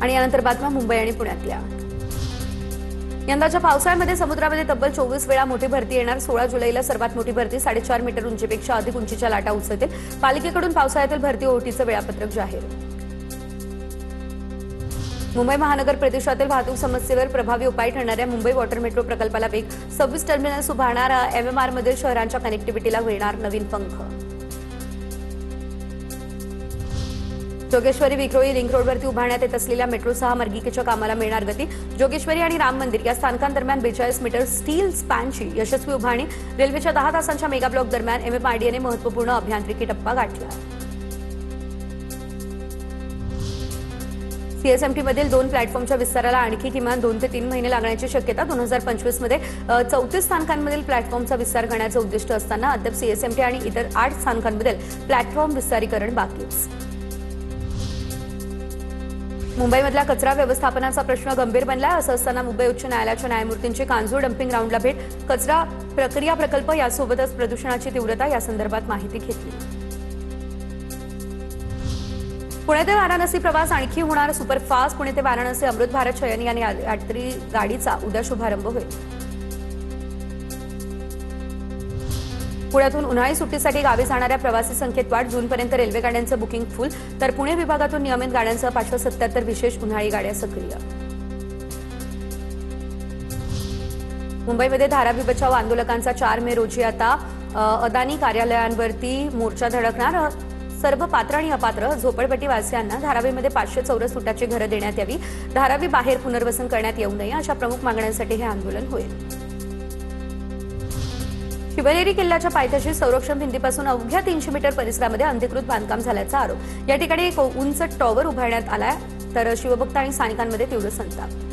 आणि यानंतर बातम्या मुंबई आणि पुण्यातल्या। यंदाच्या पावसाळ्यामध्ये समुद्रामध्ये तब्बल 24 वेळा मोठी भरती येणार। 16 जुलैला सर्वात मोठी भरती 4.5 मीटर उंचीपेक्षा अधिक उंचीच्या लाटा उसळतील। पालिकेकडून पावसाळ्यातील भरती ओहोटीचं वेळापत्रक जाहीर। मुंबई महानगर प्रदेशातील वाहतूक समस्येवर प्रभावी उपाय ठरणाऱ्या मुंबई वॉटर मेट्रो प्रकल्पाला वेग। 26 टर्मिनल्स उभारणार। MMR मधील शहरांच्या कनेक्टिव्हिटीला मिळणार नवीन पंख। जोगेश्वरी विक्रोळी लिंक रोडवरती उभारण्यात येत असलेल्या मेट्रो 6 मार्गिकेच्या कामाला मिळणार गती। जोगेश्वरी आणि राम मंदिर या स्थानकांदरम्यान 42 मीटर स्टील स्पॅनची यशस्वी उभारणी। रेल्वेच्या 10 तासांच्या मेगा ब्लॉक दरम्यान MMRDAने महत्त्वपूर्ण अभियांत्रिकी टप्पा गाठला। CSMT मधील 2 प्लॅटफॉर्मच्या विस्ताराला आणखी किमान 2 ते 3 महिने लागण्याची शक्यता। 2025 मध्ये 34 स्थानकांमधील प्लॅटफॉर्मचा विस्तार करण्याचं उद्दिष्ट असताना अद्याप CSMT आणि इतर 8 स्थानकांमधील प्लॅटफॉर्म विस्तारीकरण बाकीच। मुंबईमधला कचरा व्यवस्थापनाचा प्रश्न गंभीर बनलाय। असं असताना मुंबई उच्च न्यायालयाच्या न्यायमूर्तींची कांजूर डम्पिंग ग्राउंडला भेट। कचरा प्रक्रिया प्रकल्प यासोबतच प्रदूषणाची तीव्रता यासंदर्भात माहिती घेतली। पुणे ते वाराणसी प्रवास आणखी होणार सुपरफास्ट। पुणे ते वाराणसी अमृत भारत शयन यात्री गाडीचा उद्या शुभारंभ होईल। पुण्यातून उन्हाळी सुट्टीसाठी गावी जाणाऱ्या प्रवासी संख्येत वाढ। जूनपर्यंत रेल्वे गाड्यांचं बुकिंग फुल, तर पुणे विभागातून नियमित गाड्यांसह 577 विशेष उन्हाळी गाड्या सक्रिय। मुंबईमध्ये धारावी बचाव आंदोलकांचा 4 मे रोजी आता अदानी कार्यालयांवरती मोर्चा धडकणार। सर्व पात्र आणि अपात्र झोपडपट्टीवासियांना धारावीमध्ये 500 चौरस फुटाची घरं देण्यात यावी। धारावी बाहेर पुनर्वसन करण्यात येऊ नये अशा प्रमुख मागण्यांसाठी हे आंदोलन होईल। शिवनेरी किल्ल्याच्या पायथ्याशी संरक्षण भिंतीपासून अवघ्या 300 मीटर परिसरामध्ये अनधिकृत बांधकाम झाल्याचा आरोप। या ठिकाणी एक उंच टॉवर उभारण्यात आलाय, तर शिवभक्त आणि स्थानिकांमध्ये तीव्र संताप।